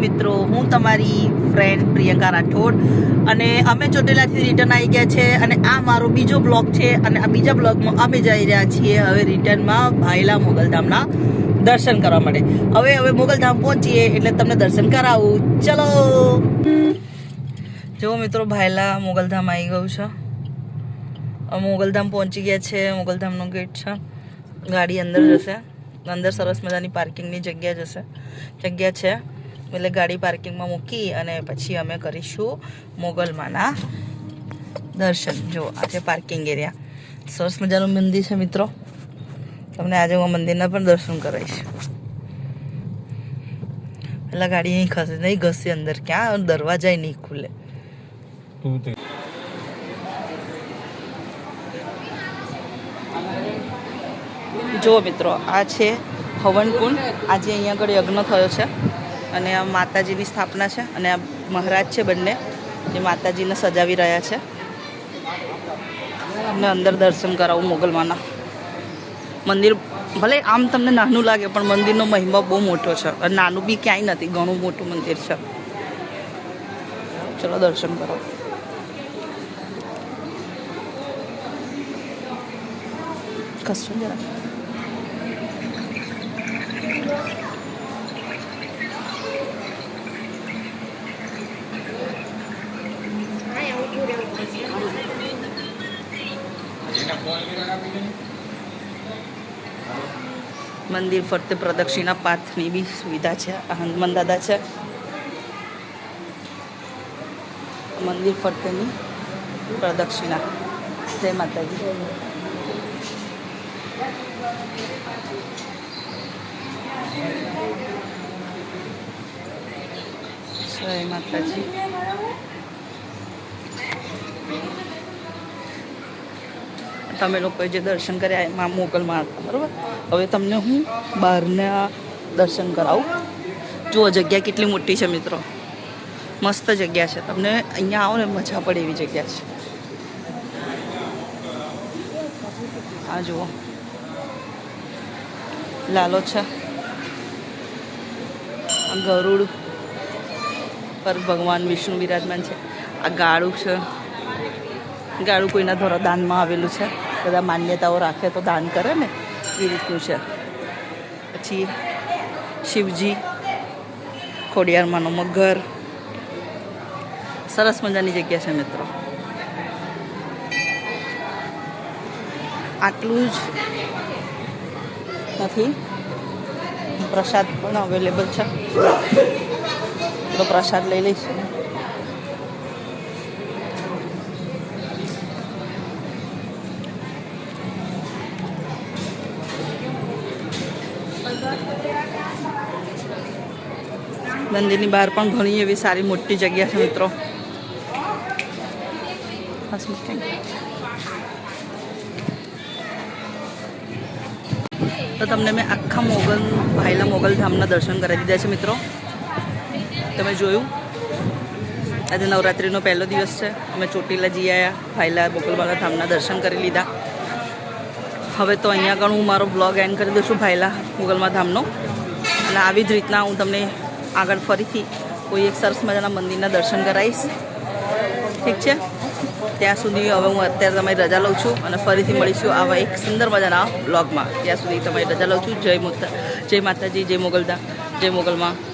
મિત્રો, હું તમારી ફ્રેન્ડ પ્રિયંકા રાઠોડ અને અમે ચોટીલાથી રિટર્ન આવી ગયા છે અને આ મારો બીજો બ્લોગ છે અને આ બીજા બ્લોગમાં અમે જઈ રહ્યા છીએ હવે રિટર્નમાં ભાયલા મોગલધામના દર્શન કરવા માટે. હવે મોગલધામ પહોંચીએ એટલે તમને દર્શન કરાવું. ચલો જો મિત્રો, ભાયલા મોગલધામ આવી ગયું છે. મોગલધામ પહોંચી ગયા છે. મોગલધામનો ગેટ છે. ગાડી અંદર જશે. અંદર સરસ મજાની પાર્કિંગની જગ્યા છે એટલે ગાડી પાર્કિંગમાં મૂકી અને પછી અમે કરીશું મોગલમાના દર્શન. જો આ છે પાર્કિંગ એરિયા. સરસ મજાનું મંદિર છે મિત્રો. તમને આજે હું મંદિરના પણ દર્શન કરાવીશ. પેલા ગાડી અહીં ખસે નહીં, ઘસે અંદર. ક્યાં દરવાજા નહીં ખુલે. જો મિત્રો, આ છે હવનકુંડ. આજે અહીંયા આગળ યજ્ઞ થયો છે અને આ માતાજીની સ્થાપના છે અને આ મહારાજ છે બંને જે માતાજીને સજાવી રહ્યા છે. અને અંદર દર્શન કરાવું મોગલમાના. મંદિર ભલે આમ તમને નાનું લાગે પણ મંદિરનો મહિમા બહુ મોટો છે અને નાનું બી ક્યાંય નથી, ઘણું મોટું મંદિર છે. ચલો દર્શન કરો. કશું જરા મંદિર ફરતે પ્રદક્ષિણા પાથની બી સુવિધા છે. હનુમાન દાદા છે. મંદિર ફરતેની પ્રદક્ષિણા. જય માતાજી. જય માતાજી. તમે લોકોએ જે દર્શન કર્યા એમાં મોગલમાં હતા, બરાબર. હવે તમને હું બહારના દર્શન કરાવું. જુઓ જગ્યા કેટલી મોટી છે મિત્રો. મસ્ત જગ્યા છે. તમને અહીંયા આવો ને મજા પડે એવી જગ્યા છે. આ જુઓ લાલો છે. આ ગરુડ પર ભગવાન વિષ્ણુ બિરાજમાન છે. આ ગાળું છે. ગાળું કોઈના દ્વારા દાનમાં આવેલું છે. બધા માન્યતાઓ રાખે તો દાન કરે ને એ રીતનું છે. પછી શિવજી, ખોડિયારમાંનો મગર. સરસ મજાની જગ્યા છે મિત્રો. આટલું જ નથી, પ્રસાદ પણ અવેલેબલ છે. તો પ્રસાદ લઈ લઈશું. મંદિરની બહાર પણ ઘણી એવી સારી મોટી જગ્યા છે મિત્રો. તો તમને મેં આખા ભાયલા મોગલધામના દર્શન કરાવી દીધા છે મિત્રો. તમે જોયું, આજે નવરાત્રિનો પહેલો દિવસ છે. અમે ચોટીલા જઈ આવ્યા, ભાયલા મોગલમાના ધામના દર્શન કરી લીધા. હવે તો અહીંયા આગળ હું મારો બ્લોગ એન્ડ કરી દઉં છું ભાયલા મોગલમા ધામનો. અને આવી જ રીતના હું તમને આગળ ફરીથી કોઈ એક સરસ મજાના મંદિરના દર્શન કરાવીશ. ઠીક છે? ત્યાં સુધી હવે હું અત્યારે તમારી રજા લઉં છું અને ફરીથી મળીશું આવા એક સુંદર મજાના બ્લોગમાં. ત્યાં સુધી તમારી રજા લઉં છું. જય માતાજી, જય મોગલધામ, જય મોગલમાં.